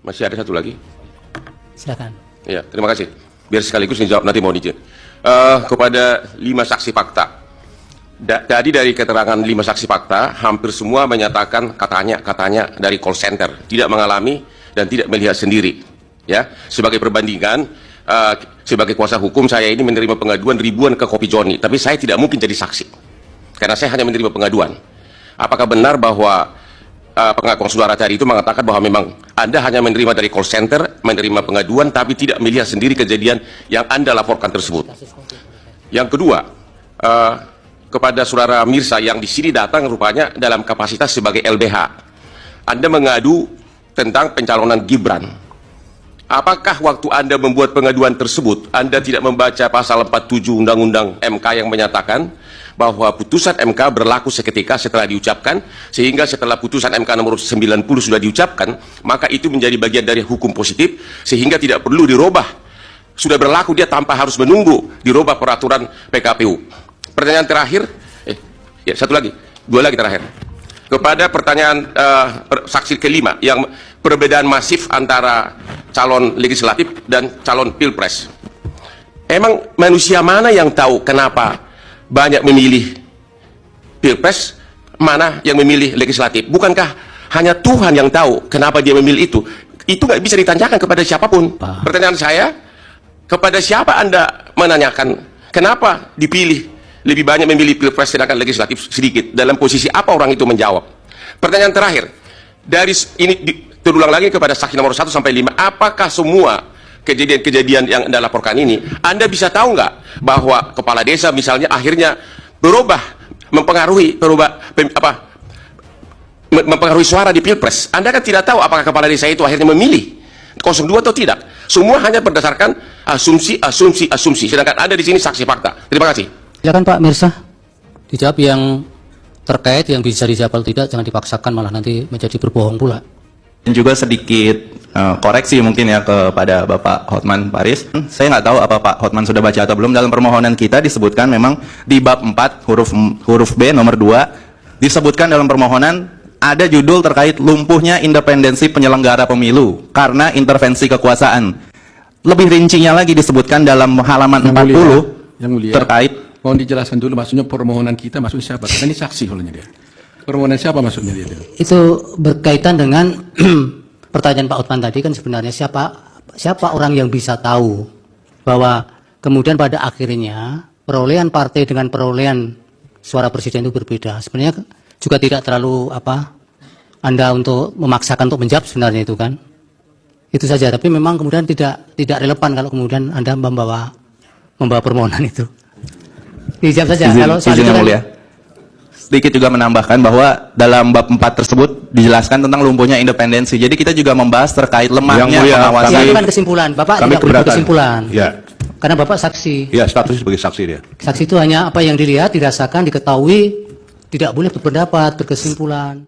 Masih ada satu lagi? Silakan. Ya, terima kasih. Biar sekaligus dijawab nanti mohon izin. Kepada 5 saksi fakta. Tadi dari keterangan 5 saksi fakta, hampir semua menyatakan katanya dari call center, tidak mengalami dan tidak melihat sendiri. Ya, sebagai perbandingan, sebagai kuasa hukum saya ini menerima pengaduan ribuan ke Kopi Joni, tapi saya tidak mungkin jadi saksi karena saya hanya menerima pengaduan. Apakah benar bahwa pengakuan saudara tadi itu mengatakan bahwa memang Anda hanya menerima dari call center, menerima pengaduan, tapi tidak melihat sendiri kejadian yang Anda laporkan tersebut? Yang kedua, kepada saudara Mirsa yang di sini datang rupanya dalam kapasitas sebagai LBH, Anda mengadu tentang pencalonan Gibran. Apakah waktu Anda membuat pengaduan tersebut, Anda tidak membaca pasal 47 Undang-Undang MK yang menyatakan bahwa putusan MK berlaku seketika setelah diucapkan, sehingga setelah putusan MK nomor 90 sudah diucapkan, maka itu menjadi bagian dari hukum positif, sehingga tidak perlu dirubah. Sudah berlaku dia tanpa harus menunggu dirubah peraturan PKPU. Pertanyaan terakhir, satu lagi, 2 lagi terakhir. Kepada pertanyaan saksi kelima, yang perbedaan masif antara calon legislatif dan calon pilpres. Emang manusia mana yang tahu kenapa banyak memilih pilpres, mana yang memilih legislatif? Bukankah hanya Tuhan yang tahu kenapa dia memilih itu? Itu nggak bisa ditanyakan kepada siapapun. Pertanyaan saya, kepada siapa Anda menanyakan kenapa dipilih lebih banyak memilih pilpres sedangkan legislatif sedikit? Dalam posisi apa orang itu menjawab? Pertanyaan terakhir, dari ini terulang lagi kepada saksi nomor 1 sampai 5, apakah semua kejadian-kejadian yang Anda laporkan ini, Anda bisa tahu nggak bahwa kepala desa misalnya akhirnya berubah, mempengaruhi mempengaruhi suara di pilpres? Anda kan tidak tahu apakah kepala desa itu akhirnya memilih 02 atau tidak. Semua hanya berdasarkan asumsi, sedangkan Anda di sini saksi fakta. Terima kasih. Silakan Pak Mirsa, dijawab yang terkait, yang bisa dijawab atau tidak, jangan dipaksakan malah nanti menjadi berbohong pula. Dan juga sedikit koreksi mungkin ya kepada Bapak Hotman Paris. Saya nggak tahu apa Pak Hotman sudah baca atau belum. Dalam permohonan kita disebutkan memang di bab 4 huruf B nomor 2 disebutkan dalam permohonan ada judul terkait lumpuhnya independensi penyelenggara pemilu karena intervensi kekuasaan. Lebih rincinya lagi disebutkan dalam halaman 40 yang mulia, terkait. Mohon dijelaskan dulu maksudnya permohonan kita maksudnya siapa? Karena ini saksi olehnya dia. Permohonan siapa maksudnya dia? Itu berkaitan dengan pertanyaan Pak Hotman tadi, kan sebenarnya siapa orang yang bisa tahu bahwa kemudian pada akhirnya perolehan partai dengan perolehan suara presiden itu berbeda. Sebenarnya juga tidak terlalu Anda untuk memaksakan untuk menjawab sebenarnya itu kan. Itu saja, tapi memang kemudian tidak relevan kalau kemudian Anda membawa permohonan itu. Dijawab saja. Kalau soal itu kan, sedikit juga menambahkan bahwa dalam bab 4 tersebut dijelaskan tentang lumpuhnya independensi. Jadi kita juga membahas terkait lemahnya pengawasan. ya, itu kan kesimpulan. Bapak tidak perlu kesimpulan. Ya. Karena Bapak saksi. Ya, statusnya sebagai saksi dia. Saksi itu hanya apa yang dilihat, dirasakan, diketahui, tidak boleh berpendapat, berkesimpulan.